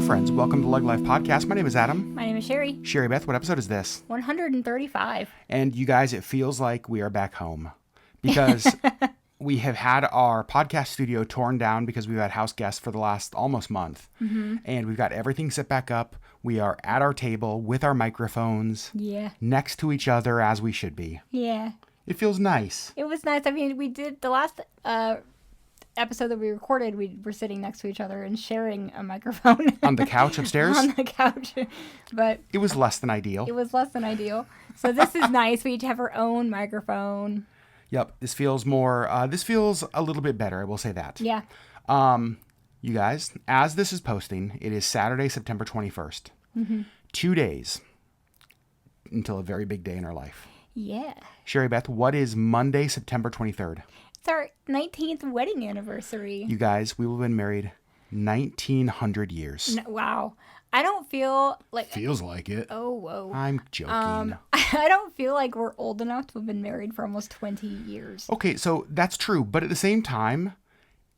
friends. Welcome to LeggLife Podcast. My name is Adam. My name is Sherry. Sherry Beth, what episode is this? 135. And you guys, it feels like we are back home because we have had our podcast studio torn down because we've had house guests for the last almost month. Mm-hmm. And we've got everything set back up. We are at our table with our microphones. Yeah. Next to each other as we should be. Yeah. It feels nice. It was nice. I mean, we did the last episode that we recorded, we were sitting next to each other and sharing a microphone. On the couch upstairs? On the couch. But it was less than ideal. It was less than ideal. So this is nice. We each have our own microphone. Yep. This feels more, this feels a little bit better. I will say that. Yeah. You guys, as this is posting, it is Saturday, September 21st. Mm-hmm. 2 days until a very big day in our life. Yeah. Sherry Beth, what is Monday, September 23rd? It's our 19th wedding anniversary. You guys, we will have been married 1900 years. Wow. I don't feel like... Feels like it. Oh, whoa. I'm joking. I don't feel like we're old enough to have been married for almost 20 years. Okay, so that's true. But at the same time,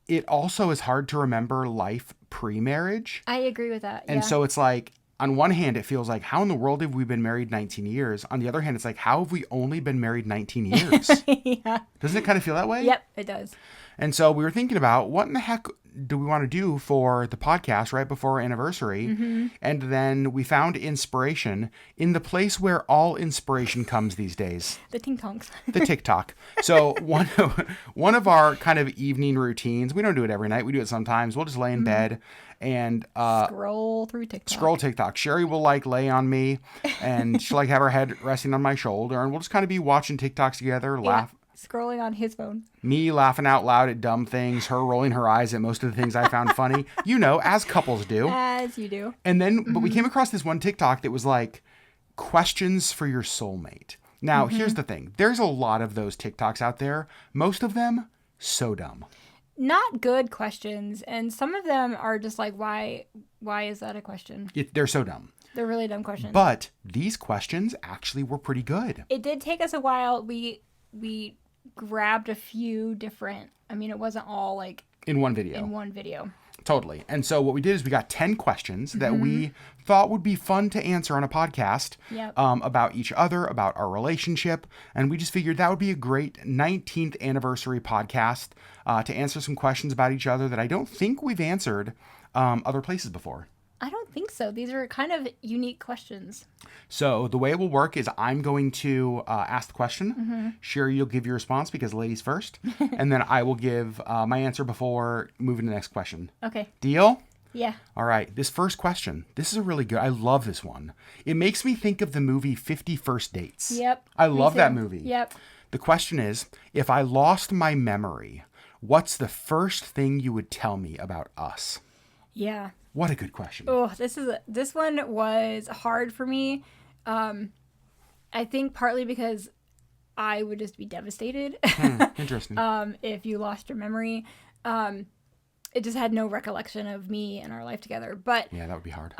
it also is hard to remember life pre-marriage. I agree with that. And so it's like, on one hand, it feels like, how in the world have we been married 19 years? On the other hand, it's like, how have we only been married 19 years? Yeah. Doesn't it kind of feel that way? Yep, it does. And so we were thinking about what in the heck do we want to do for the podcast right before our anniversary? Mm-hmm. And then we found inspiration in the place where all inspiration comes these days. The ting tongs. The TikTok. So one of our kind of evening routines, we don't do it every night. We do it sometimes. We'll just lay in bed and scroll through TikTok. Scroll TikTok. Sherry will lay on me and she'll have her head resting on my shoulder and we'll just kind of be watching TikToks together, laugh. Scrolling on his phone. Me laughing out loud at dumb things, her rolling her eyes at most of the things I found funny. You know, as couples do. As you do. And then, but we came across this one TikTok that was like, questions for your soulmate. Now, here's the thing. There's a lot of those TikToks out there. Most of them, so dumb. Not good questions. And some of them are just like, why is that a question? They're so dumb. They're really dumb questions. But these questions actually were pretty good. It did take us a while. We grabbed a few different, I mean, it wasn't all like in one video. Totally. And so what we did is we got 10 questions that we thought would be fun to answer on a podcast about each other, about our relationship. And we just figured that would be a great 19th anniversary podcast to answer some questions about each other that I don't think we've answered other places before. I don't think so. These are kind of unique questions. So the way it will work is I'm going to ask the question. Sherry, you'll give your response because ladies first. And then I will give my answer before moving to the next question. Okay. Deal? Yeah. All right. This first question. This is a really good. I love this one. It makes me think of the movie 50 First Dates. Yep. I love that movie. Yep. The question is, if I lost my memory, what's the first thing you would tell me about us? Yeah. What a good question. Oh, this one was hard for me. I think partly because I would just be devastated. Interesting. If you lost your memory. It just had no recollection of me and our life together. But yeah, that would be hard.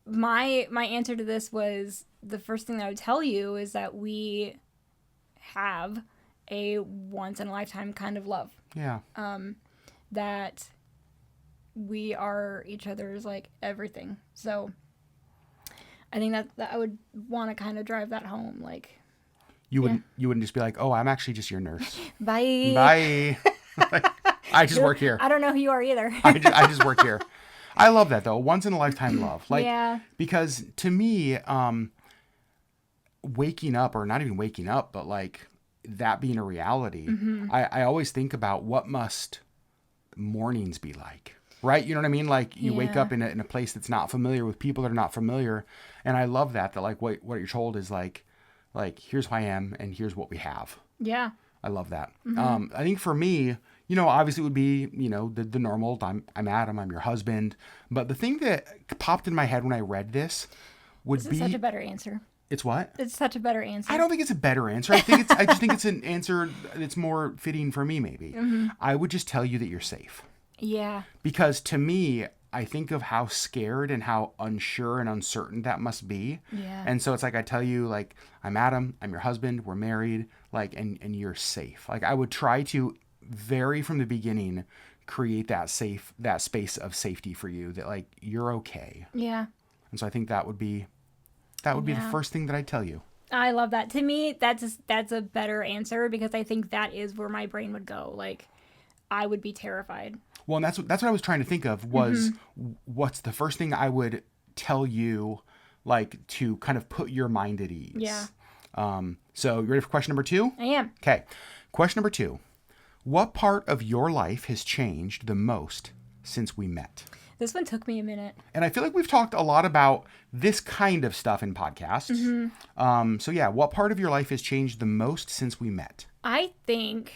My answer to this was the first thing that I would tell you is that we have a once in a lifetime kind of love. Yeah. That we are each other's like everything. So I think that I would want to kind of drive that home. Like you wouldn't just be like, oh, I'm actually just your nurse. Bye. I just work here. I don't know who you are either. I just work here. I love that though. Once in a lifetime love. Like, yeah. Because to me, waking up, or not even waking up, but like that being a reality, I always think about what must mornings be like. Right? You know what I mean? Like you wake up in a place that's not familiar with people that are not familiar. And I love that like what you're told is like, here's who I am and here's what we have. Yeah. I love that. I think for me, you know, obviously it would be, you know, the normal, I'm Adam, I'm your husband. But the thing that popped in my head when I read this would be such a better answer. It's what? It's such a better answer. I don't think it's a better answer. I just think it's an answer that's more fitting for me maybe. I would just tell you that you're safe. Yeah. Because to me, I think of how scared and how unsure and uncertain that must be. Yeah. And so it's like I tell you, like, I'm Adam, I'm your husband, we're married, like, and you're safe. Like, I would try to very from the beginning create that space of safety for you, that like you're okay. Yeah. And so I think that would be the first thing that I'd tell you. I love that. To me, that's a better answer, because I think that is where my brain would go. Like, I would be terrified. Well, and that's what I was trying to think of was what's the first thing I would tell you, like, to kind of put your mind at ease. Yeah. So you ready for question number 2? I am. Okay. Question number 2. What part of your life has changed the most since we met? This one took me a minute. And I feel like we've talked a lot about this kind of stuff in podcasts. So yeah, what part of your life has changed the most since we met? I think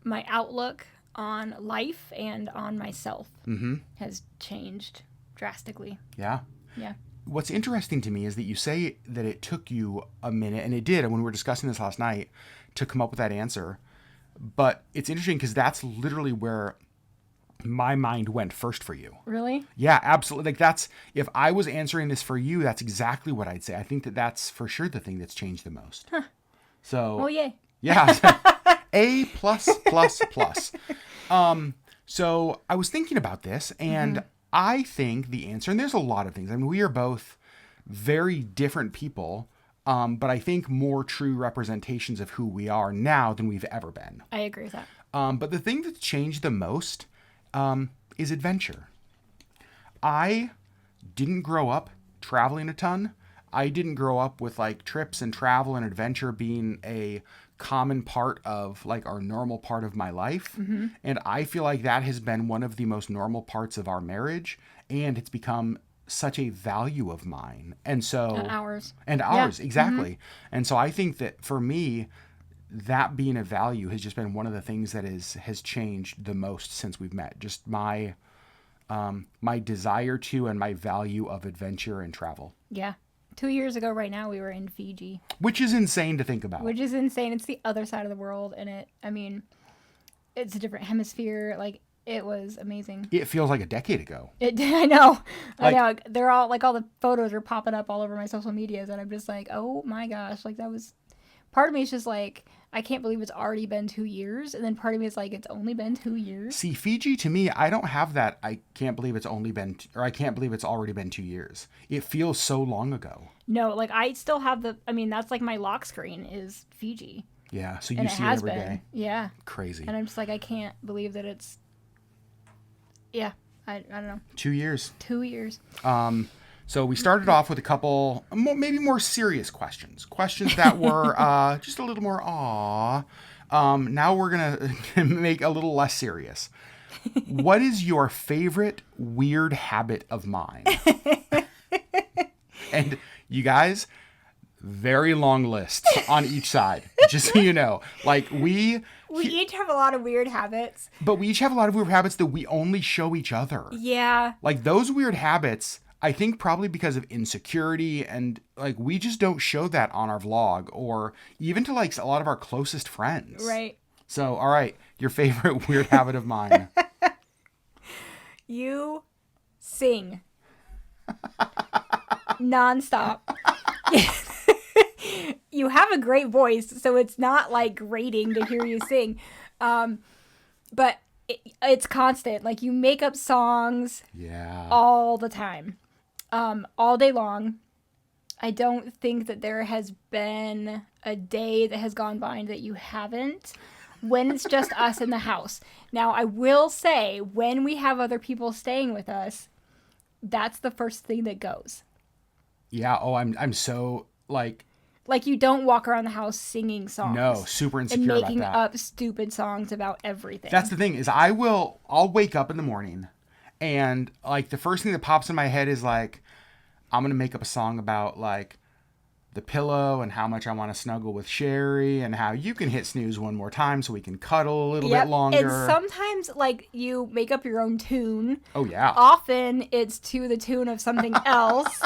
my outlook on life and on myself has changed drastically. Yeah. Yeah. What's interesting to me is that you say that it took you a minute, and it did, and when we were discussing this last night, to come up with that answer. But it's interesting because that's literally where my mind went first for you. Really? Yeah, absolutely. Like, that's, if I was answering this for you, that's exactly what I'd say. I think that that's for sure the thing that's changed the most. Huh. So. Oh, yay. Yeah. A plus plus plus. So I was thinking about this, and I think the answer, and there's a lot of things. I mean, we are both very different people, but I think more true representations of who we are now than we've ever been. I agree with that. But the thing that's changed the most is adventure. I didn't grow up traveling a ton. I didn't grow up with like trips and travel and adventure being a common part of like our normal part of my life. And I feel like that has been one of the most normal parts of our marriage, and it's become such a value of mine. And so ours, exactly. And so I think that for me, that being a value has just been one of the things that has changed the most since we've met. Just my my desire to and my value of adventure and travel. Yeah. 2 years ago right now, we were in Fiji. Which is insane to think about. Which is insane. It's the other side of the world, and it's a different hemisphere. Like, it was amazing. It feels like a decade ago. I know. I know. They're all, like, all the photos are popping up all over my social medias, and I'm just like, oh my gosh. Like, that was, part of me is just like, I can't believe it's already been 2 years. And then part of me is like, it's only been 2 years. See, Fiji, to me, I don't have that. I can't believe it's only been, or I can't believe it's already been 2 years. It feels so long ago. No, like, I still have that's like my lock screen is Fiji. Yeah, so you see it every day. Yeah. Crazy. And I'm just like, I can't believe that it's, yeah, I don't know. 2 years. 2 years. So we started off with a couple, maybe more serious questions that were just a little more now we're going to make a little less serious. What is your favorite weird habit of mine? And you guys, very long lists on each side, just so you know. Like, we each have a lot of weird habits. But we each have a lot of weird habits that we only show each other. Yeah. Like, those weird habits, I think probably because of insecurity, and like we just don't show that on our vlog or even to like a lot of our closest friends. Right. So, all right, your favorite weird habit of mine. You sing. Nonstop. You have a great voice, so it's not like grating to hear you sing. But it's constant. Like, you make up songs all the time. All day long. I don't think that there has been a day that has gone by that you haven't, when it's just us in the house. Now, I will say, when we have other people staying with us, that's the first thing that goes. Yeah. Oh, I'm so like you don't walk around the house singing songs. No, super insecure and about that. making up stupid songs about everything. That's the thing, is I'll wake up in the morning, and like the first thing that pops in my head is like, I'm going to make up a song about like the pillow and how much I want to snuggle with Sherry and how you can hit snooze one more time so we can cuddle a little bit longer. And sometimes like you make up your own tune. Oh yeah. Often it's to the tune of something else.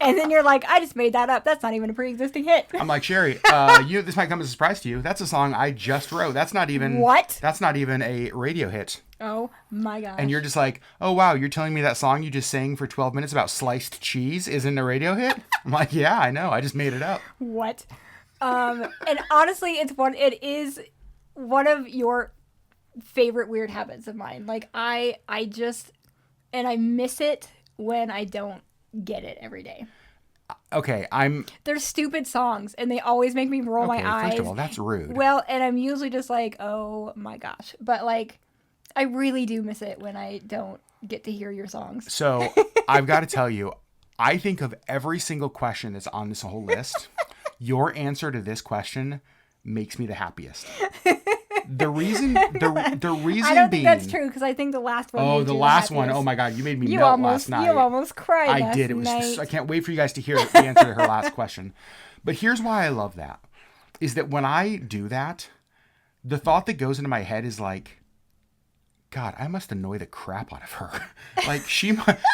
And then you're like, I just made that up. That's not even a pre-existing hit. I'm like, Sherry, this might come as a surprise to you. That's a song I just wrote. That's not even What? That's not even a radio hit. Oh my gosh. And you're just like, oh wow, you're telling me that song you just sang for 12 minutes about sliced cheese isn't a radio hit? I'm like, yeah, I know. I just made it up. What? And honestly, it is one of your favorite weird habits of mine. Like I just, and I miss it when I don't get it every day. Okay, They're stupid songs, and they always make me roll my eyes. First of all, that's rude. Well, and I'm usually just like, oh my gosh. But like, I really do miss it when I don't get to hear your songs. So I've got to tell you, I think of every single question that's on this whole list. Your answer to this question makes me the happiest. The reason I don't being, think that's true, because I think the last one. Oh, the last one. Oh my God, you made me melt last night. You almost cried. I did. It was just, I can't wait for you guys to hear the answer to her last question. But here's why I love that: is that when I do that, the thought that goes into my head is like, God, I must annoy the crap out of her. Like,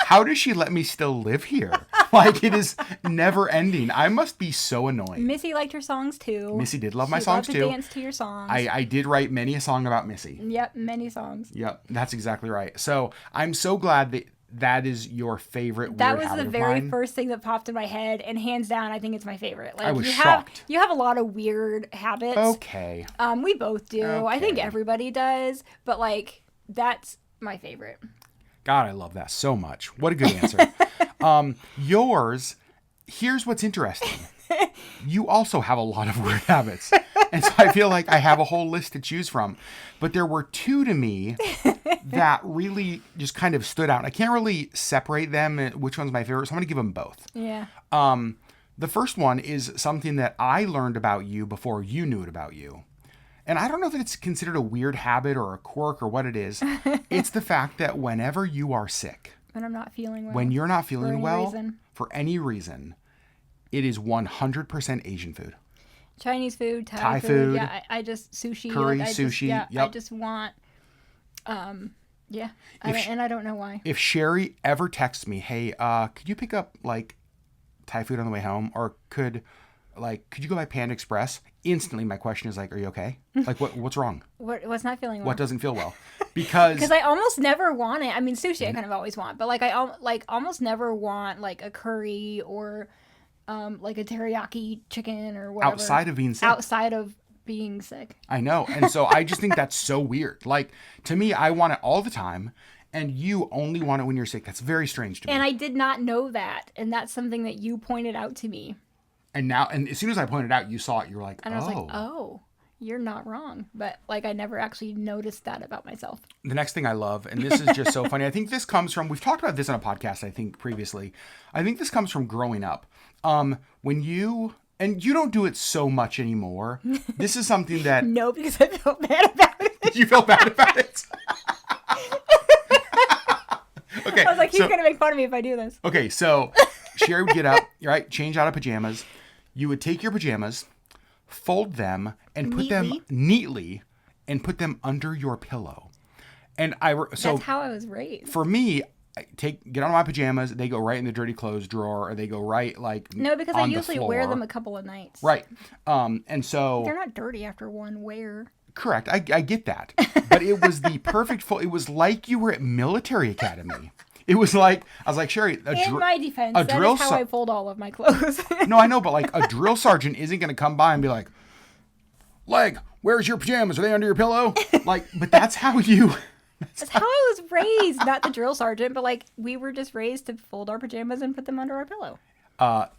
how does she let me still live here? Like, it is never ending. I must be so annoying. Missy liked her songs too. Missy did love my songs too. She loved to dance to your songs. I did write many a song about Missy. Yep, many songs. Yep, that's exactly right. So I'm so glad that is your favorite weird habit of mine. That was the very first thing that popped in my head, and hands down, I think it's my favorite. Like, I was shocked. You have a lot of weird habits. Okay. We both do. Okay. I think everybody does, but like, that's my favorite. God, I love that so much. What a good answer. Yours, here's what's interesting. You also have a lot of weird habits. And so I feel like I have a whole list to choose from. But there were two to me that really just kind of stood out. I can't really separate them, which one's my favorite, so I'm going to give them both. Yeah. The first one is something that I learned about you before you knew it about you. And I don't know if it's considered a weird habit or a quirk or what it is. It's the fact that whenever you are sick, when I'm not feeling well, when you're not feeling well, for any reason, it is 100% Asian food. Chinese food, Thai food. Yeah, I just sushi. Curry, sushi. Yep. I just want, yeah. And I don't know why. If Sherry ever texts me, hey, could you pick up like Thai food on the way home, or could you go by Panda Express? Instantly, my question is like, are you okay? Like, what's wrong? What's not feeling well? What doesn't feel well? Because I almost never want it. I mean, sushi I kind of always want, but like I almost never want like a curry or like a teriyaki chicken or whatever. Outside of being sick. I know. And so I just think that's so weird. Like, to me, I want it all the time, and you only want it when you're sick. That's very strange to me. And I did not know that. And that's something that you pointed out to me. And as soon as I pointed out, you saw it. You were like, and I was like, oh, you're not wrong. But like, I never actually noticed that about myself. The next thing I love, and this is just so funny. I think this comes from, we've talked about this on a podcast, I think previously. I think this comes from growing up. When you don't do it so much anymore. This is something that... No, because I felt bad about it. You felt bad about it? Okay. I was like, he's going to make fun of me if I do this. Okay, so Sherry would get up, right, change out of pajamas. You would take your pajamas, fold them, and put them neatly, and put them under your pillow. And that's how I was raised. For me, get on my pajamas, they go right in the dirty clothes drawer, or they go right like no, because I usually wear them a couple of nights. Right. And so they're not dirty after one wear. Correct. I get that. But it was the perfect it was like you were at military academy. It was like, I was like, Sherry, in my defense, that is how I fold all of my clothes. No, I know, but like a drill sergeant isn't going to come by and be like, Leg, where's your pajamas? Are they under your pillow? Like, but that's how you... That's how I was raised. Not the drill sergeant, but like we were just raised to fold our pajamas and put them under our pillow.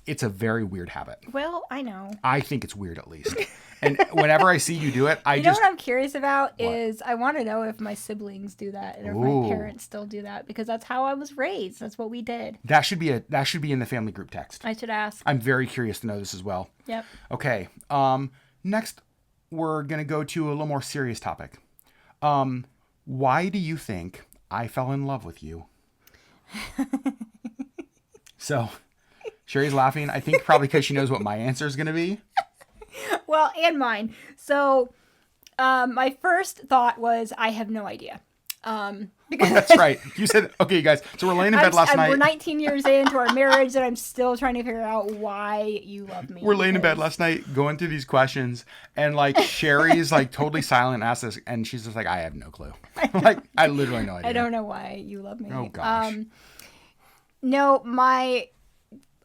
It's a very weird habit. Well, I know. I think it's weird, at least. And whenever I see you do it, you know what I'm curious about is I want to know if my siblings do that and if my parents still do that, because that's how I was raised. That's what we did. That should be in the family group text. I should ask. I'm very curious to know this as well. Yep. Okay. Next, we're gonna go to a little more serious topic. Why do you think I fell in love with you? So, Sherry's laughing. I think probably because she knows what my answer is going to be. Well, and mine. So, my first thought was, I have no idea. Because that's right. You said, okay, you guys. So we're laying in bed last night. We're 19 years into our marriage, and I'm still trying to figure out why you love me. We're laying in bed last night, going through these questions, and like Sherry's like totally silent and asks us, and she's just like, I have no clue. Like, I literally no idea. I don't know why you love me. Oh gosh. No,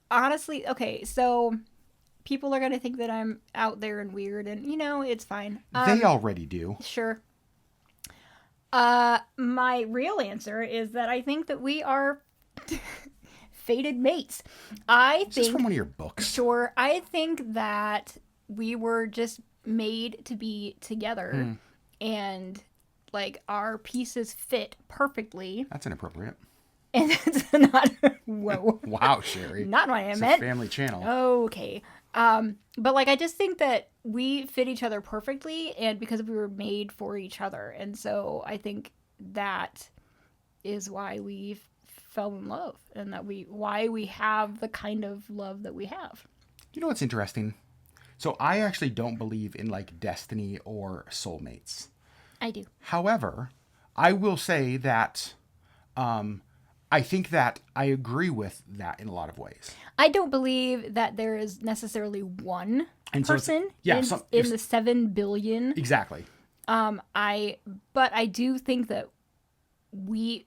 honestly, okay, so people are gonna think that I'm out there and weird, and it's fine. They already do. Sure. My real answer is that I think that we are fated mates. Is this from one of your books? Sure. I think that we were just made to be together, and like our pieces fit perfectly. That's inappropriate. And it's not. Whoa. Wow, Sherry. Not what I it's meant. A family channel. Okay. But like I just think that we fit each other perfectly, and because we were made for each other, and so I think that is why we fell in love, and why we have the kind of love that we have. You know what's interesting? So I actually don't believe in like destiny or soulmates. I do. However, I will say that I think that I agree with that in a lot of ways. I don't believe that there is necessarily one person in the 7 billion. Exactly. But I do think that we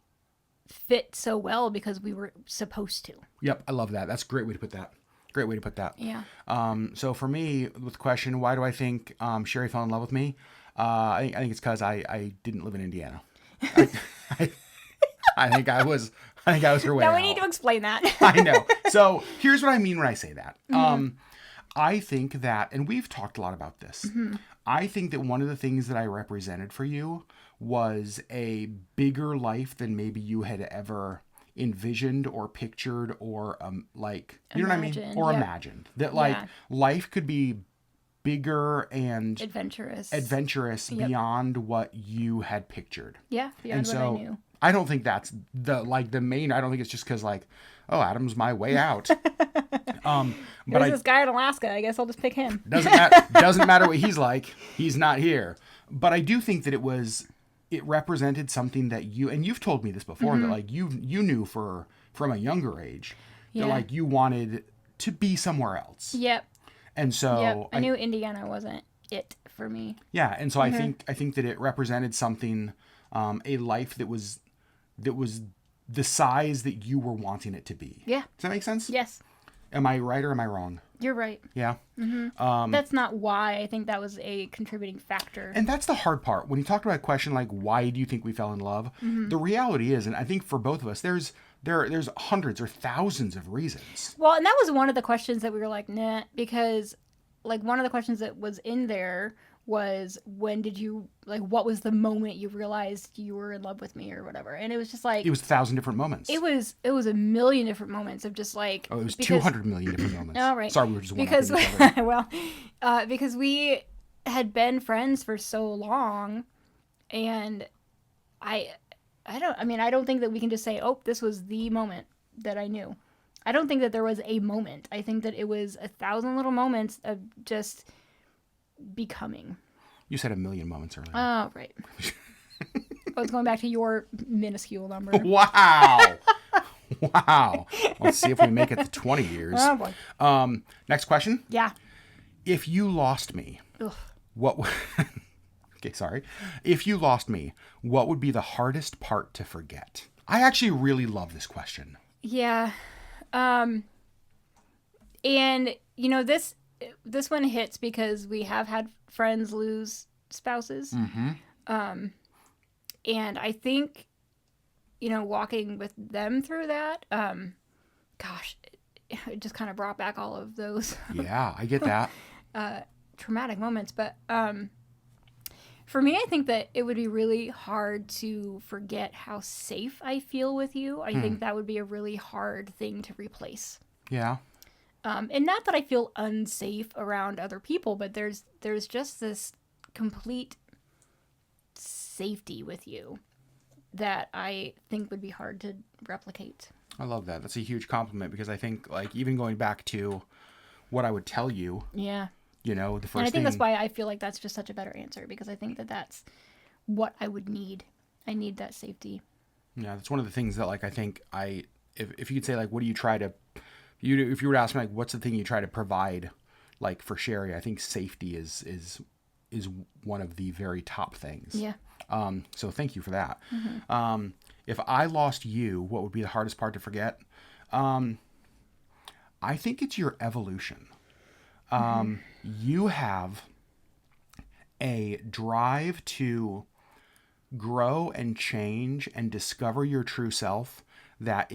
fit so well because we were supposed to. Yep, I love that. That's a great way to put that. Great way to put that. Yeah. So for me, with the question, why do I think Sherry fell in love with me? I think it's because I didn't live in Indiana. I think I was her way out. Now we need to explain that. I know. So here's what I mean when I say that. I think that, and we've talked a lot about this, I think that one of the things that I represented for you was a bigger life than maybe you had ever envisioned or pictured or like, you know what I mean? Or imagined. That like life could be bigger and adventurous beyond what you had pictured. Yeah, beyond what I knew. I don't think that's the main. I don't think it's just because like, oh, Adam's my way out. There's this guy in Alaska. I guess I'll just pick him. Doesn't matter what he's like. He's not here. But I do think that it represented something that you've told me this before, that like you knew from a younger age that like you wanted to be somewhere else. Yep. And so I knew Indiana wasn't it for me. Yeah, and so I think that it represented something, a life that was the size that you were wanting it to be. Yeah. Does that make sense? Yes. Am I right or am I wrong? You're right. Yeah. That's not why. I think that was a contributing factor. And that's the hard part. When you talked about a question like, why do you think we fell in love? The reality is, and I think for both of us, there's hundreds or thousands of reasons. Well, and that was one of the questions that we were like, nah, because like one of the questions that was in there was, when did you, like, what was the moment you realized you were in love with me or whatever? And it was just like, it was 1,000 different moments. It was a million different moments of just like, it was 200 million different moments. All right. Sorry, we were just because because we had been friends for so long, and I don't think that we can just say, oh, this was the moment that I knew. I don't think that there was a moment. I think that it was 1,000 little moments of just becoming. You said 1 million moments earlier. Oh, right. I was going back to your minuscule number. Wow. Wow. Let's see if we make it to 20 years. Oh, boy. Next question. Yeah. If you lost me, okay, sorry. If you lost me, what would be the hardest part to forget? I actually really love this question. Yeah. And, you know, this one hits because we have had friends lose spouses. And I think, you know, walking with them through that, gosh, it just kind of brought back all of those. Yeah, I get that. Traumatic moments. But for me, I think that it would be really hard to forget how safe I feel with you. I think that would be a really hard thing to replace. Yeah. And not that I feel unsafe around other people, but there's just this complete safety with you that I think would be hard to replicate. I love that. That's a huge compliment, because I think, like, even going back to what I would tell you. Yeah. You know, the first thing. And I think that's why I feel like that's just such a better answer, because I think that that's what I would need. I need that safety. Yeah, that's one of the things that, like, I think if you could say, like, what do you try to, if you were to ask me, like, what's the thing you try to provide, like, for Sherry, I think safety is one of the very top things. Yeah. So thank you for that. If I lost you, what would be the hardest part to forget? I think it's your evolution. You have a drive to grow and change and discover your true self, that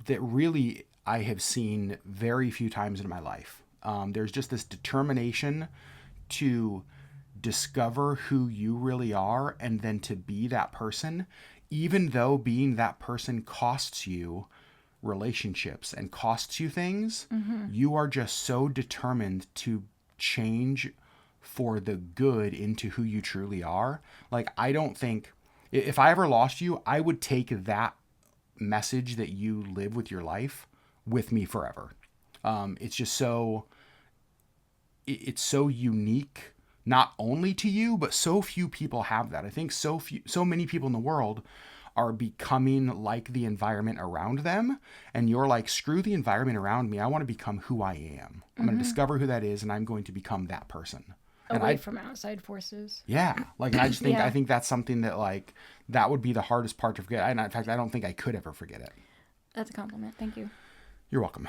really I have seen very few times in my life. There's just this determination to discover who you really are and then to be that person, even though being that person costs you relationships and costs you things. You are just so determined to change for the good into who you truly are. Like, I don't think if I ever lost you, I would take that message that you live with your life with me forever. It's just it's so unique, not only to you, but so few people have that. I think so many people in the world are becoming like the environment around them. And you're like, screw the environment around me. I want to become who I am. I'm going to discover who that is, and I'm going to become that person. Away from outside forces. Yeah. Like, I just think, I think that's something that, like, that would be the hardest part to forget. And in fact, I don't think I could ever forget it. That's a compliment. Thank you. You're welcome.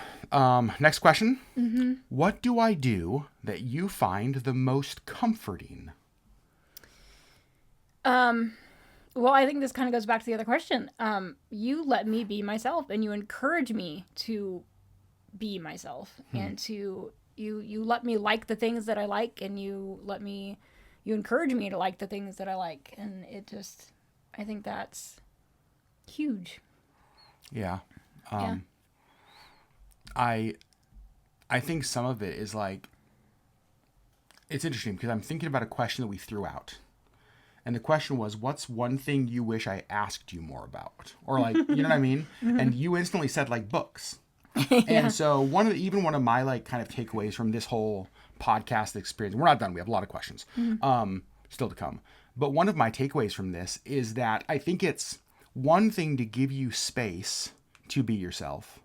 Next question. What do I do that you find the most comforting? Well, I think this kind of goes back to the other question. You let me be myself, and you encourage me to be myself, and to you let me like the things that I like, and you encourage me to like the things that I like, and I think that's huge. Yeah. I think some of it is like, it's interesting because I'm thinking about a question that we threw out. And the question was, what's one thing you wish I asked you more about? Or like, you know what I mean? And you instantly said like books. And so one of my like kind of takeaways from this whole podcast experience, we're not done. We have a lot of questions still to come. But one of my takeaways from this is that I think it's one thing to give you space to be yourself.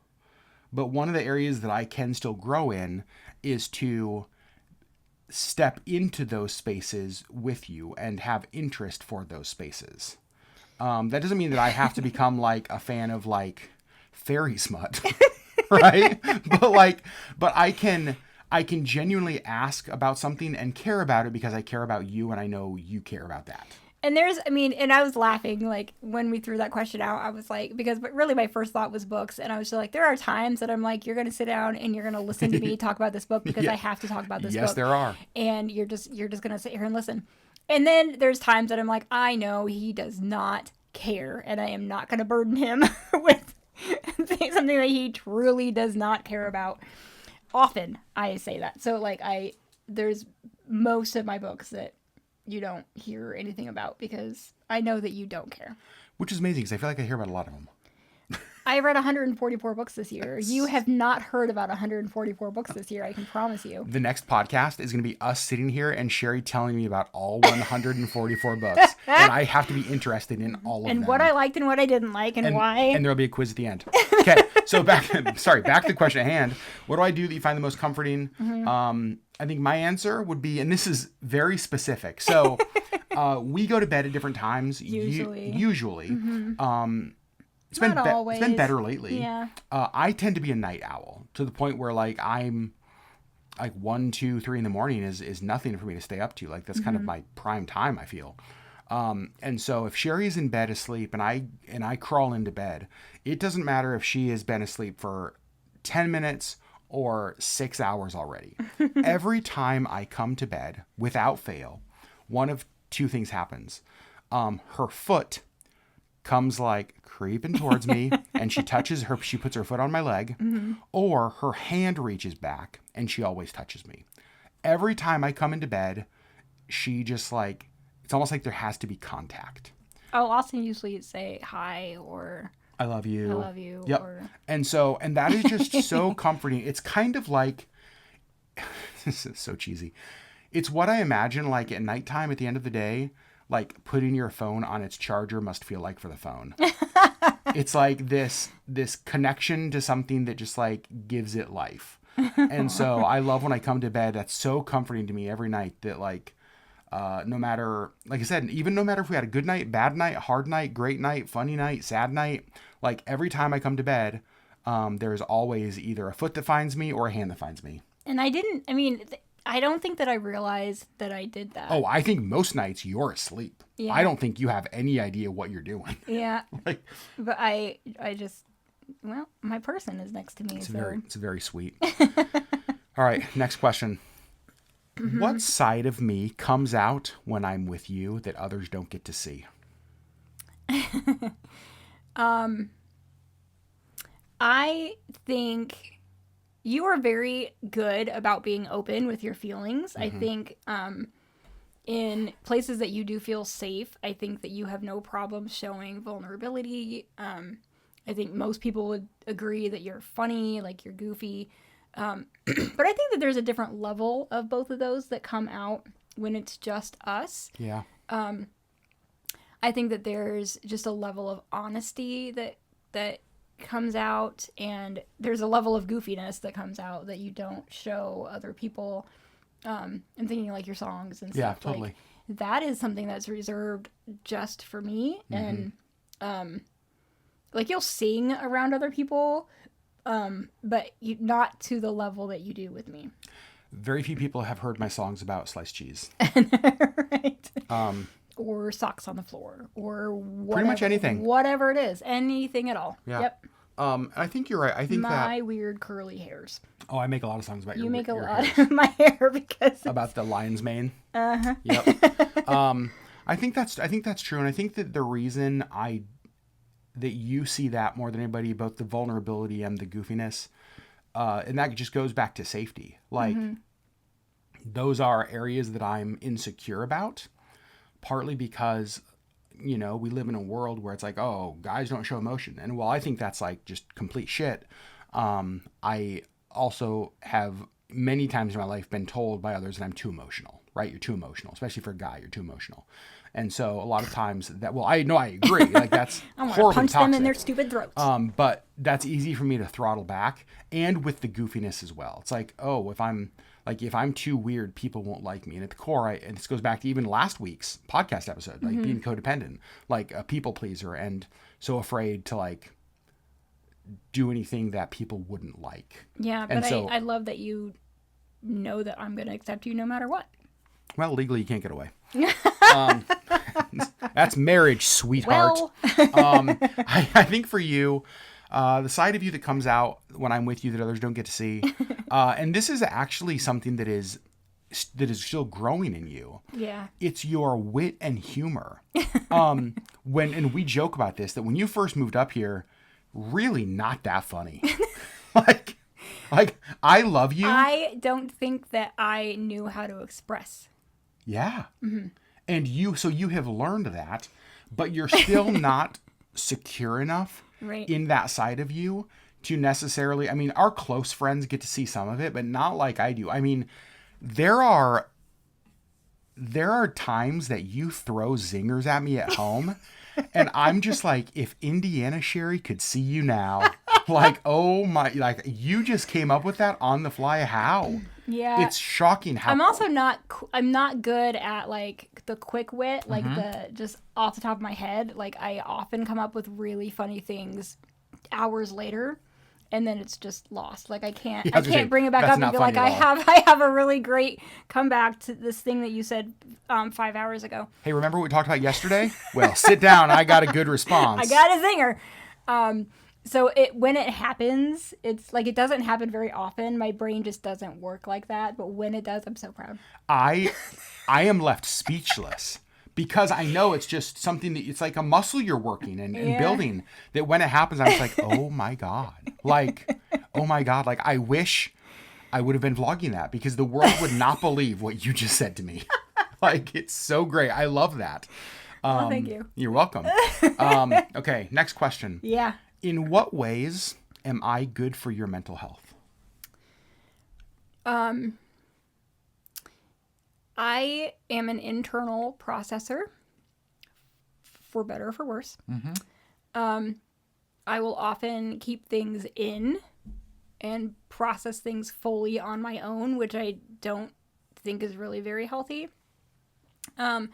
But one of the areas that I can still grow in is to step into those spaces with you and have interest for those spaces. That doesn't mean that I have to become like a fan of like fairy smut, right? But I can genuinely ask about something and care about it because I care about you and I know you care about that. And and I was laughing, like, when we threw that question out, I was like, but really my first thought was books. And I was just like, there are times that I'm like, you're going to sit down and you're going to listen to me talk about this book because I have to talk about this book. Yes, there are. And you're just going to sit here and listen. And then there's times that I'm like, I know he does not care and I am not going to burden him with something that he truly does not care about. Often I say that. So like there's most of my books that you don't hear anything about because I know that you don't care. Which is amazing because I feel like I hear about a lot of them. I read 144 books this year. You have not heard about 144 books this year, I can promise you. The next podcast is going to be us sitting here and Sherry telling me about all 144 books. And I have to be interested in all of them. And what I liked and what I didn't like and why. And there'll be a quiz at the end. Okay, so back to the question at hand. What do I do that you find the most comforting? I think my answer would be, and this is very specific. So we go to bed at different times. Usually. It's been better lately. Yeah. I tend to be a night owl to the point where like I'm like 1, 2, 3 in the morning is nothing for me to stay up to. Like that's kind of my prime time, I feel. And so if Sherry's in bed asleep and I crawl into bed, it doesn't matter if she has been asleep for 10 minutes or 6 hours already. Every time I come to bed, without fail, one of two things happens. Her foot comes like creeping towards me and she puts her foot on my leg, or her hand reaches back and she always touches me. Every time I come into bed, she just like, it's almost like there has to be contact. I'll also usually say hi or I love you. I love you. Yep. And that is just so comforting. It's kind of like, this is so cheesy. It's what I imagine like at nighttime at the end of the day, like putting your phone on its charger must feel like for the phone. It's like this connection to something that just like gives it life. And so I love when I come to bed. That's so comforting to me every night that like, no matter, like I said, even no matter if we had a good night, bad night, hard night, great night, funny night, sad night, like every time I come to bed, there's always either a foot that finds me or a hand that finds me. And I don't think that I realized that I did that. Oh, I think most nights you're asleep. Yeah. I don't think you have any idea what you're doing. Yeah. Like, but I just, well, my person is next to me. It's very sweet. All right, next question. Mm-hmm. What side of me comes out when I'm with you that others don't get to see? I think you are very good about being open with your feelings. Mm-hmm. I think in places that you do feel safe, I think that you have no problem showing vulnerability. I think most people would agree that you're funny, like you're goofy. But I think that there's a different level of both of those that come out when it's just us. Yeah. I think that there's just a level of honesty that comes out, and there's a level of goofiness that comes out that you don't show other people. I'm thinking like your songs and stuff. Yeah, totally. Like, that is something that's reserved just for me. Mm-hmm. And like you'll sing around other people, but not to the level that you do with me. Very few people have heard my songs about sliced cheese. Right. Or socks on the floor, or whatever, pretty much anything. Whatever it is, anything at all. Yeah. Yep. I think you're right. I think my weird curly hairs. Oh, I make a lot of songs about you your make a your lot hairs. of my hair because about the lion's mane. Uh-huh. Yep. I think that's true, and I think that the reason that you see that more than anybody, both the vulnerability and the goofiness, and that just goes back to safety. Like, mm-hmm. Those are areas that I'm insecure about. Partly because, we live in a world where it's like, oh, guys don't show emotion. And while I think that's like just complete shit, I also have many times in my life been told by others that I'm too emotional, right? You're too emotional, especially for a guy, you're too emotional. And so a lot of times I agree. Like that's I want horribly to punch toxic. them in their stupid throats. But that's easy for me to throttle back, and with the goofiness as well. It's like, oh, if I'm too weird, people won't like me. And at the core, and this goes back to even last week's podcast episode, like mm-hmm. being codependent, like a people pleaser, and so afraid to like do anything that people wouldn't like. Yeah, and but so, I love that you know that I'm going to accept you no matter what. Well, legally you can't get away. That's marriage, sweetheart. Well. I think for you, the side of you that comes out when I'm with you that others don't get to see, and this is actually something that is still growing in you. Yeah. It's your wit and humor. And we joke about this, that when you first moved up here, really not that funny. like I love you. I don't think that I knew how to express. Yeah. Mm-hmm. And you have learned that, but you're still not secure enough right. in that side of you to necessarily, our close friends get to see some of it, but not like I do. There are times that you throw zingers at me at home and I'm just like, if Indiana Sherry could see you now, like, oh my, like you just came up with that on the fly. How? Yeah. It's shocking how. I'm also not good at like the quick wit, like mm-hmm. the just off the top of my head. Like I often come up with really funny things hours later, and then it's just lost. Like I can't bring it back up and be like, I have a really great comeback to this thing that you said 5 hours ago. Hey, remember what we talked about yesterday? Well, sit down. I got a good response. I got a zinger. So when it happens, it's like it doesn't happen very often. My brain just doesn't work like that. But when it does, I'm so proud. I am left speechless because I know it's just something that it's like a muscle you're working and building, that when it happens, I'm just like, oh my God. Like, oh my God. Like I wish I would have been vlogging that because the world would not believe what you just said to me. Like, it's so great. I love that. Well, thank you. You're welcome. Okay, next question. Yeah. In what ways am I good for your mental health? I am an internal processor, for better or for worse. Mm-hmm. I will often keep things in and process things fully on my own, which I don't think is really very healthy. But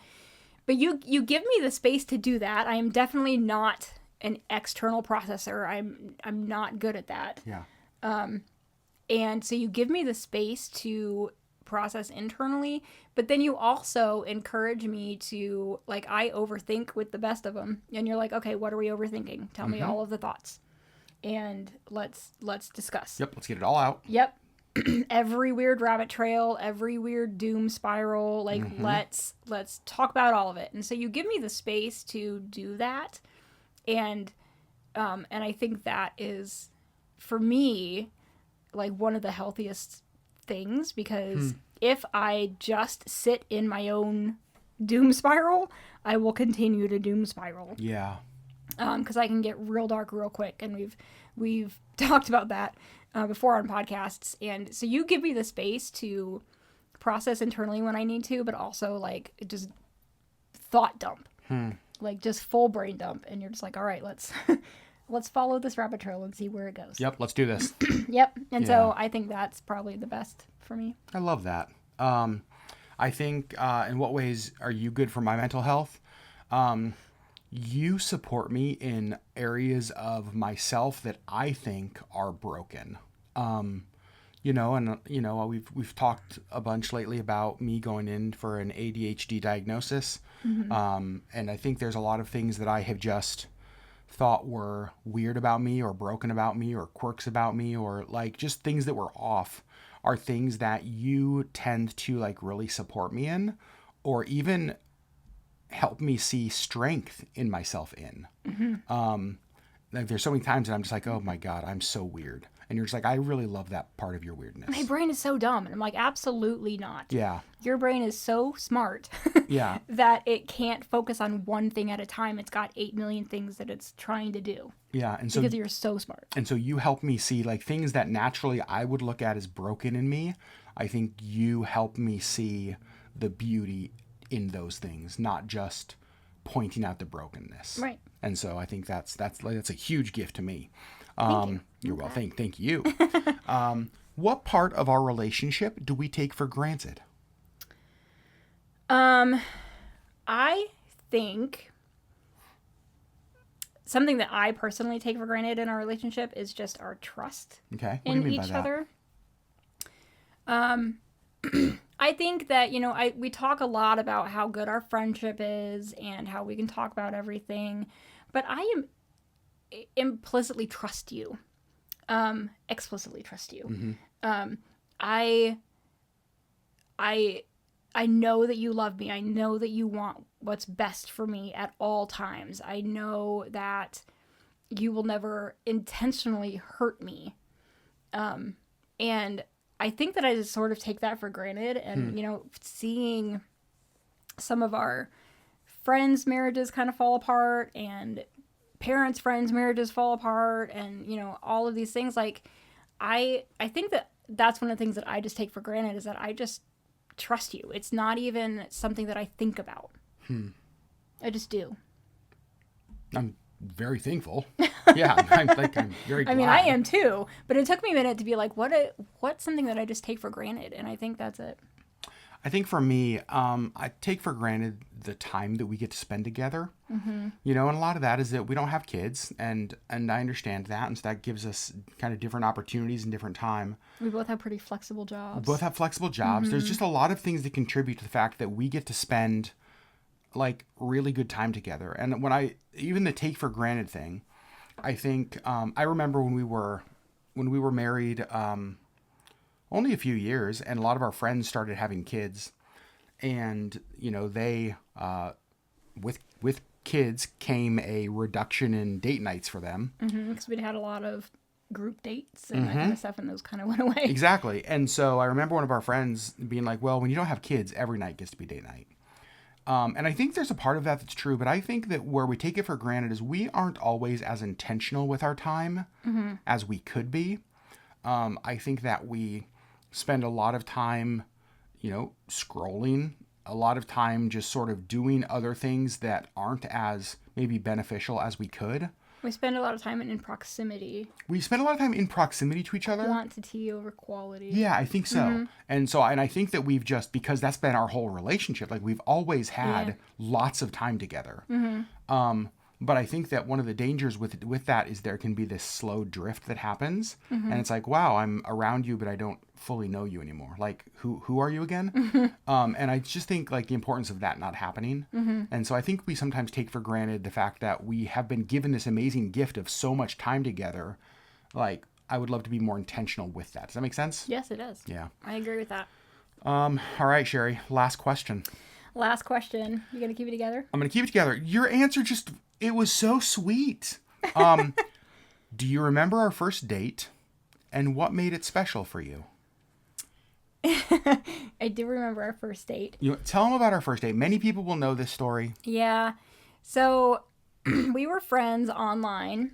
you give me the space to do that. I am definitely not an external processor. I'm not good at that. Yeah. And so you give me the space to process internally, but then you also encourage me to, like, I overthink with the best of them, and you're like, okay, what are we overthinking? Tell me all of the thoughts, and let's discuss. Yep, let's get it all out. Yep. Every weird rabbit trail, every weird doom spiral, like, let's talk about all of it. And so you give me the space to do that, and I think that is, for me, like, one of the healthiest things, because if I just sit in my own doom spiral, I will continue to doom spiral. Yeah. Because I can get real dark real quick, and we've talked about that before on podcasts. And so you give me the space to process internally when I need to, but also, like, just thought dump, like, just full brain dump, and you're just like, all right, let's follow this rabbit trail and see where it goes. Yep, let's do this. Yep. And so I think that's probably the best for me. I love that. I think, in what ways are you good for my mental health? You support me in areas of myself that I think are broken. We've talked a bunch lately about me going in for an ADHD diagnosis. And I think there's a lot of things that I have just thought were weird about me, or broken about me, or quirks about me, or, like, just things that were off, are things that you tend to, like, really support me in, or even help me see strength in myself in. Like, there's so many times that I'm just like, oh my God, I'm so weird. And you're just like, I really love that part of your weirdness. My brain is so dumb. And I'm like, absolutely not. Yeah. Your brain is so smart Yeah. that it can't focus on one thing at a time. It's got 8 million things that it's trying to do. Yeah. And so, because you're so smart. And so you help me see, like, things that naturally I would look at as broken in me. I think you help me see the beauty in those things, not just pointing out the brokenness. Right. And so I think that's a huge gift to me. Thank you. You're welcome. Thank you. What part of our relationship do we take for granted? I think something that I personally take for granted in our relationship is just our trust in each other. I think that, we talk a lot about how good our friendship is and how we can talk about everything, but I implicitly trust you, explicitly trust you. I know that you love me. I know that you want what's best for me at all times. I know that you will never intentionally hurt me. And I think that I just sort of take that for granted. And, seeing some of our friends' marriages kind of fall apart, and parents' friends' marriages fall apart, and, all of these things, like, I think that that's one of the things that I just take for granted, is that I just trust you. It's not even something that I think about. I just do. I'm very thankful. Yeah, I'm very glad. I mean, I am too, but it took me a minute to be like, what's something that I just take for granted? And I think that's it. I think for me, I take for granted the time that we get to spend together. And a lot of that is that we don't have kids, and I understand that, and so that gives us kind of different opportunities and different time. We both have pretty flexible jobs. There's just a lot of things that contribute to the fact that we get to spend, like, really good time together. And even the take for granted thing, I think, I remember when we were married, only a few years, and a lot of our friends started having kids, and, they, with kids came a reduction in date nights for them. Because we'd had a lot of group dates and that kind of stuff, and those kind of went away. Exactly. And so I remember one of our friends being like, well, when you don't have kids, every night gets to be date night. And I think there's a part of that that's true, but I think that where we take it for granted is we aren't always as intentional with our time as we could be. I think that we spend a lot of time, scrolling, a lot of time just sort of doing other things that aren't as maybe beneficial as we could. We spend a lot of time in proximity. We spend a lot of time in proximity to each other. Quantity over quality. Yeah, I think so. And I think that we've just, because that's been our whole relationship, like, we've always had lots of time together. But I think that one of the dangers with that is there can be this slow drift that happens. And it's like, wow, I'm around you, but I don't fully know you anymore. Like, who are you again? And I just think like the importance of that not happening. And so I think we sometimes take for granted the fact that we have been given this amazing gift of so much time together. Like, I would love to be more intentional with that. Does that make sense? Yes, it does. Yeah. I agree with that. All right, Sherry, last question. Last question. You gonna keep it together? I'm gonna keep it together. Your answer it was so sweet. Do you remember our first date and what made it special for you? I do remember our first date. Tell them about our first date. Many people will know this story. Yeah. So we were friends online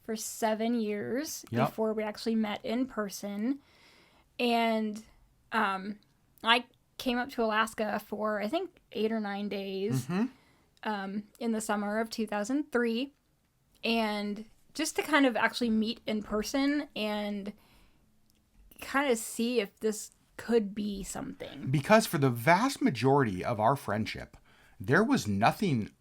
for 7 years before we actually met in person. And I came up to Alaska for, I think, 8 or 9 days in the summer of 2003. And just to kind of actually meet in person and kind of see if this could be something. Because for the vast majority of our friendship, there was nothing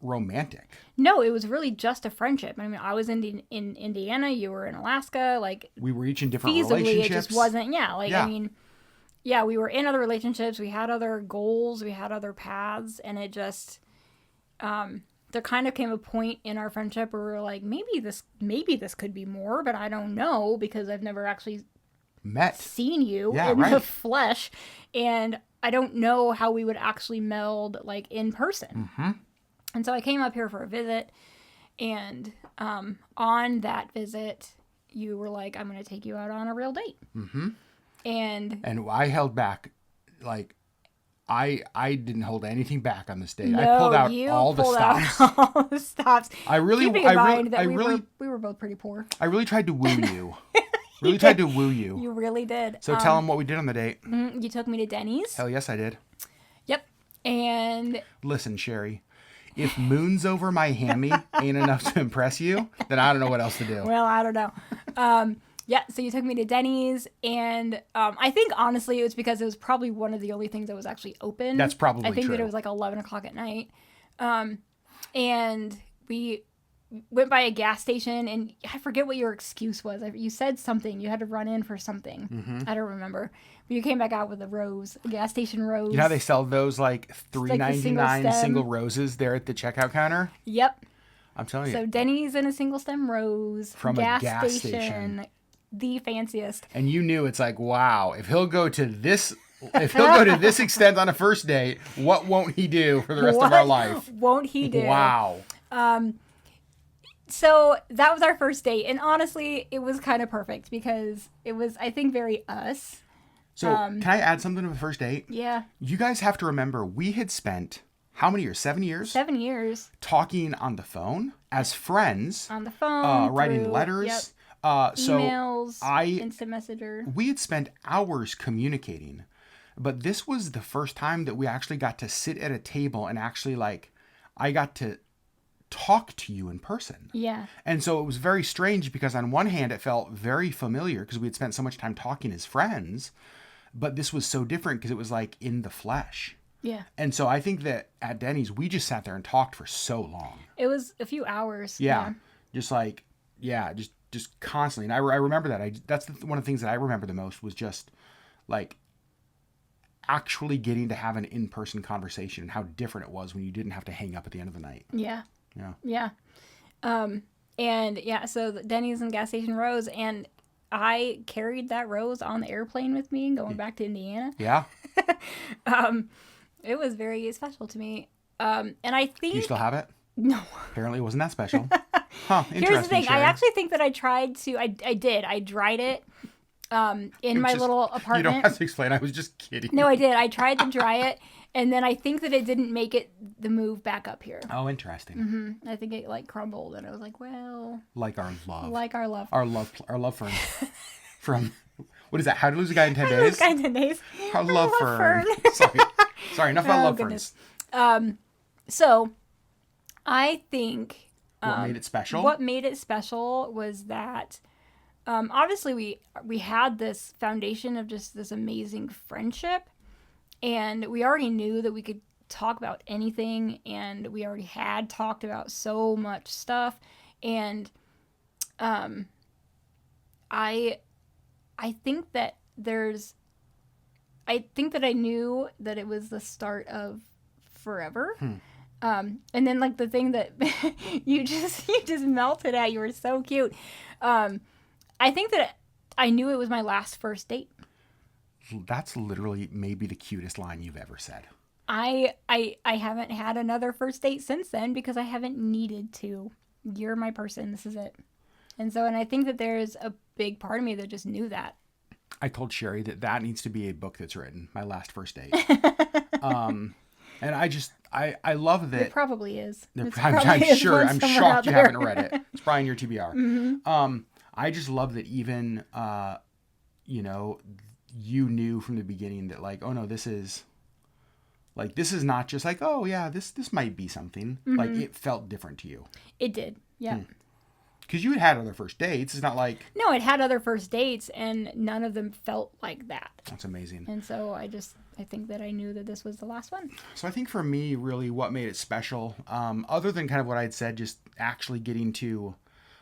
romantic. No, it was really just a friendship. I mean, I was in Indiana, you were in Alaska. Like, we were each in different feasibly, relationships. It just wasn't. I mean, we were in other relationships. We had other goals. We had other paths, and it just there kind of came a point in our friendship where we were like, maybe this could be more, but I don't know because I've never actually seen you in the flesh, and I don't know how we would actually meld like in person. And so I came up here for a visit, and on that visit you were like, I'm going to take you out on a real date. And I held back. Like, I didn't hold anything back on this date. No, I pulled out all the stops. Keeping in mind that we were both pretty poor. I really tried to woo you. Tried to woo you. You really did. So tell them what we did on the date. You took me to Denny's. Hell yes, I did. Yep. And listen, Sherry, if moons over my hammy ain't enough to impress you, then I don't know what else to do. Well, I don't know. So you took me to Denny's, and I think honestly it was because it was probably one of the only things that was actually open. That's probably true. I think that it was like 11 o'clock at night. And we went by a gas station, and I forget what your excuse was. You said something. You had to run in for something. I don't remember. But you came back out with a gas station rose. You know how they sell those like $3.99 single roses there at the checkout counter? Yep. I'm telling you. So Denny's in a single stem rose from a gas station. The fanciest. And you knew, it's like, wow, if he'll go to this extent on a first date, what won't he do for the rest of our life? Won't he do? Wow. So that was our first date, and honestly, it was kind of perfect because it was, I think, very us. So can I add something to the first date? Yeah. You guys have to remember, we had spent how many years? 7 years? 7 years. Talking on the phone as friends. On the phone. Writing letters. Yep. Emails. Instant messenger. We had spent hours communicating, but this was the first time that we actually got to sit at a table and actually I got to talk to you in person. Yeah. And so it was very strange because on one hand it felt very familiar because we had spent so much time talking as friends, but this was so different because it was like in the flesh. Yeah. And so I think that at Denny's we just sat there and talked for so long. It was a few hours. Yeah. Just constantly. And I remember that. That's one of the things that I remember the most was just like actually getting to have an in-person conversation and how different it was when you didn't have to hang up at the end of the night. Yeah. Yeah. So the Denny's and gas station rose, and I carried that rose on the airplane with me going back to Indiana. Yeah. It was very special to me. And I think... Do you still have it? No. Apparently it wasn't that special. Huh. Interesting. Here's the thing. Sherry. I actually think that I tried to... I did. I dried it in my little apartment. You don't have to explain. I was just kidding. No, I did. I tried to dry it, and then I think that it didn't make it the move back up here. Oh, interesting. Mm-hmm. I think it crumbled, and I was like, well... Like our love. Our love fern. From... What is that? How to Lose a Guy in 10 Days? How to Lose a Guy in 10 Days. Our love fern. Sorry, enough about love ferns. So, I think... what made it special? What made it special was that... obviously, we had this foundation of just this amazing friendship, and we already knew that we could talk about anything, and we already had talked about so much stuff, and I think that I think that I knew that it was the start of forever. And then like the thing that you just melted at, you were so cute. I think that I knew it was my last first date. That's literally maybe the cutest line you've ever said. I haven't had another first date since then because I haven't needed to. You're my person. This is it. And I think that there's a big part of me that just knew that. I told Sherry that needs to be a book that's written, My Last First Date. And I love that. It probably is. I'm sure. I'm shocked you haven't read it. It's probably in your TBR. Mm-hmm. I just love that even, you knew from the beginning that like, oh no, this is not just like, oh yeah, this might be something. Mm-hmm. Like it felt different to you. It did. Yeah. Because you had other first dates. It's not like... No, it had other first dates, and none of them felt like that. That's amazing. And so I think that I knew that this was the last one. So I think for me, really, what made it special, other than kind of what I'd said, just actually getting to...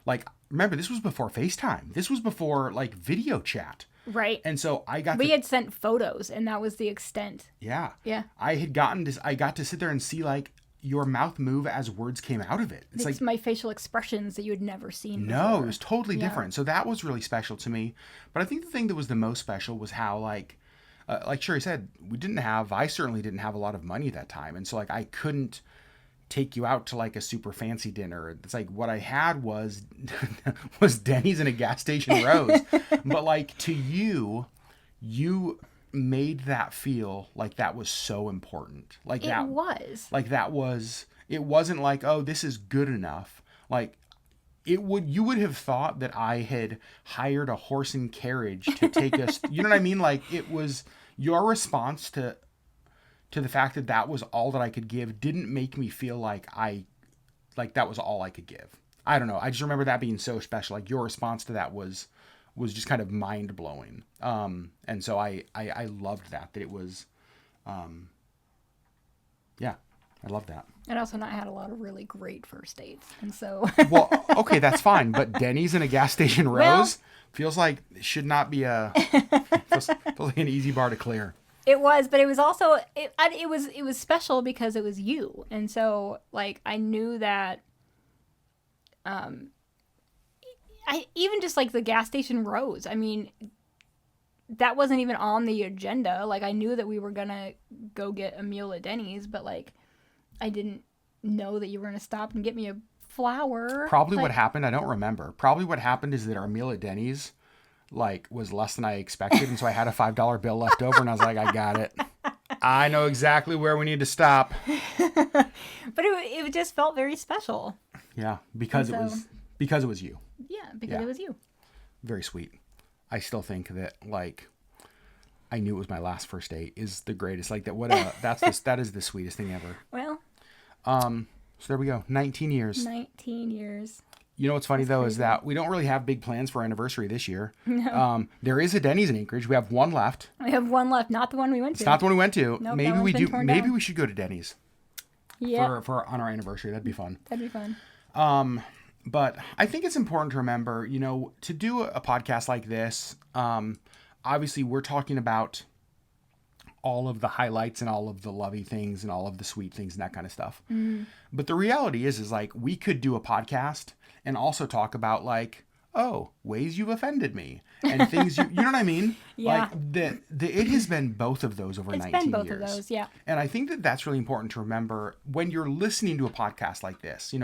Like, remember, this was before FaceTime. This was before, like, video chat. Right. And so we had sent photos, and that was the extent. Yeah. Yeah. I got to sit there and see, like, your mouth move as words came out of it. It's like my facial expressions that you had never seen before. No, it was totally different. So that was really special to me. But I think the thing that was the most special was how, like Sherry said, I certainly didn't have a lot of money at that time. And so, like, I couldn't take you out to, like, a super fancy dinner. It's like what I had was Denny's and a gas station Rose. But, like, to you made that feel like that was so important. Like it was. Like that was, it wasn't like, oh, this is good enough. Like you would have thought that I had hired a horse and carriage to take us, you know what I mean? Like it was your response to the fact that was all that I could give didn't make me feel like that was all I could give. I don't know. I just remember that being so special. Like your response to that was just kind of mind blowing. And so I loved that it was, I love that. And also not had a lot of really great first dates. And so. Well, okay, that's fine. But Denny's and a gas station Rose feels like it should not be feels like an easy bar to clear. It was, but it was also, it was special because it was you. And so like, I knew that, I even just like the gas station Rose. I mean, that wasn't even on the agenda. Like I knew that we were gonna go get a meal at Denny's, but like I didn't know that you were gonna stop and get me a flower. Probably what happened, I don't remember. Probably what happened is that our meal at Denny's like was less than I expected, and so I had a $5 bill left over, and I was like, I got it. I know exactly where we need to stop. But it just felt very special. Yeah, because it was you. Yeah, because it was you. Very sweet. I still think that like I knew it was my last first date is the greatest. Like that is the sweetest thing ever. Well. So there we go. 19 years. 19 years. You know what's funny though is that we don't really have big plans for our anniversary this year. No. There is a Denny's in Anchorage. We have one left. We have one left, not the one we went to. It's not the one we went to. Nope, maybe we do. Maybe down. We should go to Denny's. Yeah. For on our anniversary. That'd be fun. That'd be fun. But I think it's important to remember, to do a podcast like this, obviously we're talking about all of the highlights and all of the lovey things and all of the sweet things and that kind of stuff. Mm. But the reality is like we could do a podcast and also talk about like, ways you've offended me and things you know what I mean? Yeah. Like it has been both of those over 19 years. It's been both of those, yeah. And I think that that's really important to remember when you're listening to a podcast like this.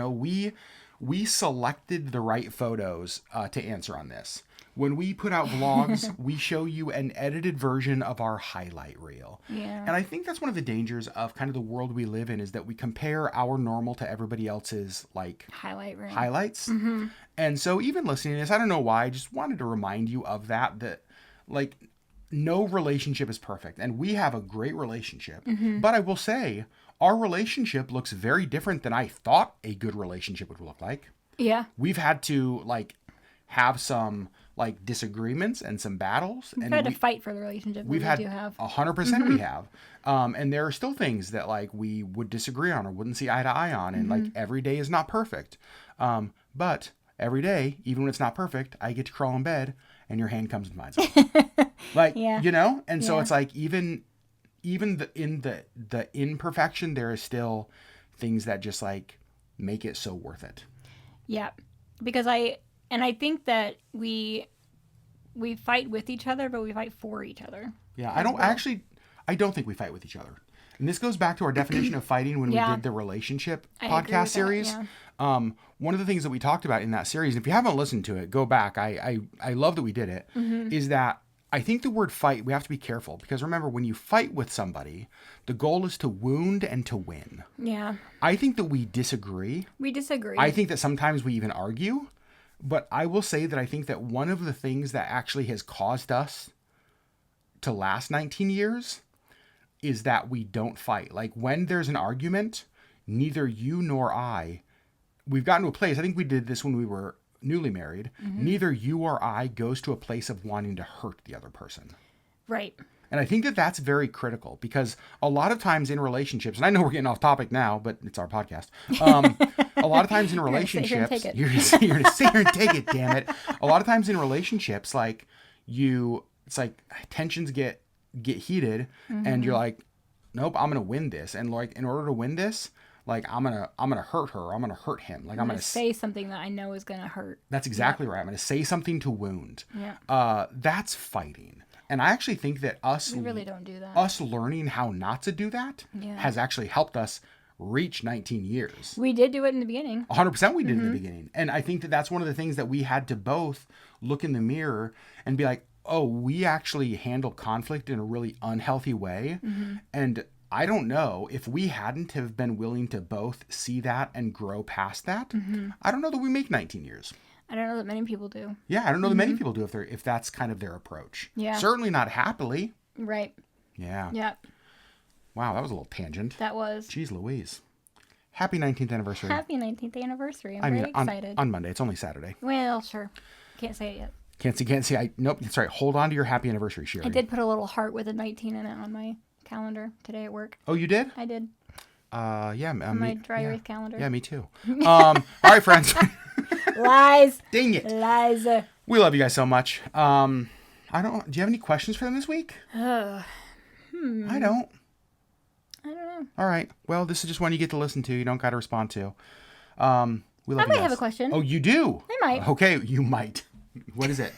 We selected the right photos to answer on this. When we put out vlogs, we show you an edited version of our highlight reel. Yeah. And I think that's one of the dangers of kind of the world we live in is that we compare our normal to everybody else's like highlights. Mm-hmm. And so even listening to this, I don't know why, I just wanted to remind you of that like no relationship is perfect. And we have a great relationship. Mm-hmm. But I will say, our relationship looks very different than I thought a good relationship would look like. Yeah. We've had to like have some like disagreements and some battles. We've had to fight for the relationship. We've had 100% we have. And there are still things that like we would disagree on or wouldn't see eye to eye on. And like every day is not perfect. But every day, even when it's not perfect, I get to crawl in bed and your hand comes and finds me. Like, you know? And so it's like even in the imperfection, there is still things that just like make it so worth it. Yeah. Because I think that we fight with each other, but we fight for each other. Yeah, I don't think we fight with each other. And this goes back to our definition of fighting when we did the relationship podcast series. One of the things that we talked about in that series, if you haven't listened to it, go back. I love that we did it. Is that I think the word fight, we have to be careful, because remember, when you fight with somebody, the goal is to wound and to win. Yeah. I think that we disagree. We disagree. I think that sometimes we even argue. But I will say that I think that one of the things that actually has caused us to last 19 years is that we don't fight. Like, when there's an argument, neither you nor I, we've gotten to a place, I think we did this when we were newly married, neither you or I goes to a place of wanting to hurt the other person. Right. And I think that that's very critical, because a lot of times in relationships, and I know we're getting off topic now, but it's our podcast. A lot of times in relationships, you're going to sit here and take it, damn it. A lot of times in relationships, like it's like tensions get heated, and you're like, nope, I'm going to win this. And like, in order to win this, like, I'm gonna hurt her. I'm gonna hurt him. Like, I'm gonna say something that I know is gonna hurt. That's exactly right. I'm gonna say something to wound. Yeah. That's fighting. And I actually think that we really don't do that. Us learning how not to do that has actually helped us reach 19 years. We did do it in the beginning. 100% we did in the beginning. And I think that that's one of the things that we had to both look in the mirror and be like, oh, we actually handle conflict in a really unhealthy way. And I don't know if we hadn't have been willing to both see that and grow past that. I don't know that we make 19 years. I don't know that many people do. Yeah, I don't know that many people do if that's kind of their approach. Yeah. Certainly not happily. Right. Yeah. Yeah. Wow, that was a little tangent. That was. Jeez Louise. Happy 19th anniversary. Happy 19th anniversary. I'm very excited. On Monday. It's only Saturday. Well, sure. Can't say it yet. Can't see. Nope, that's right. Hold on to your happy anniversary, Sherry. I did put a little heart with a 19 in it on my calendar today at work. Oh, you did? I did. Yeah. On my dry erase calendar. Yeah, me too. All right, friends. Lies. Dang it. Lies. We love you guys so much. Do you have any questions for them this week? I don't. I don't know. All right. Well, this is just one you get to listen to. You don't got to respond to. We love you guys. I might have a question. Oh, you do? I might. Okay, you might. What is it?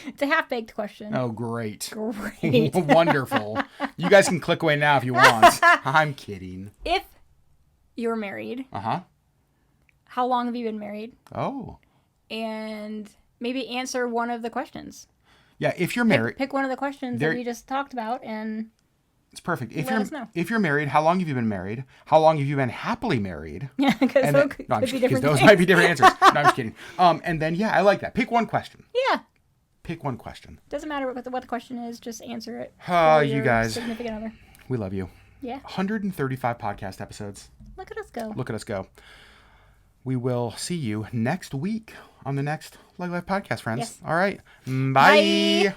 It's a half-baked question. Oh, great. Great. Wonderful. You guys can click away now if you want. I'm kidding. If you're married, how long have you been married? Oh. And maybe answer one of the questions. Yeah, if you're married. Pick one of the questions that we just talked about and it's perfect. Let us know. If you're married, how long have you been married? How long have you been happily married? Yeah, because those might be different answers. No, I'm just kidding. And then, I like that. Pick one question. Yeah. Pick one question. Doesn't matter what the question is. Just answer it. You guys. Significant other. We love you. Yeah. 135 podcast episodes. Look at us go. Look at us go. We will see you next week on the next LeggLife podcast, friends. Yes. All right. Bye.